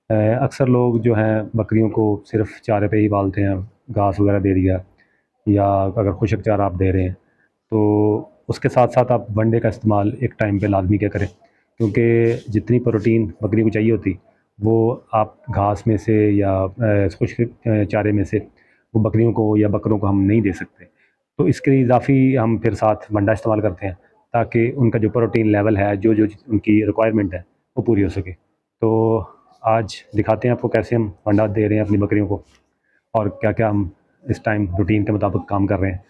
अक्सर लोग जो हैं बकरियों को सिर्फ चारे पे ही पालते हैं, घास वगैरह दे दिया, या अगर खुशक चारा आप दे रहे हैं तो उसके साथ साथ आप वनडे का इस्तेमाल एक टाइम पे लाजमी क्या करें, क्योंकि जितनी प्रोटीन बकरी को चाहिए होती वो आप घास में से या खुश्क चारे में से वो बकरियों को या बकरों को हम नहीं दे सकते। तो इसके लिए इजाफ़ी हम फिर साथ वंडा इस्तेमाल करते हैं, ताकि उनका जो प्रोटीन लेवल है, जो उनकी रिक्वायरमेंट है, वो पूरी हो सके। तो आज दिखाते हैं आपको कैसे हम वंडा दे रहे हैं अपनी बकरियों को, और क्या-क्या हम इस टाइम रूटीन के मुताबिक काम कर रहे हैं।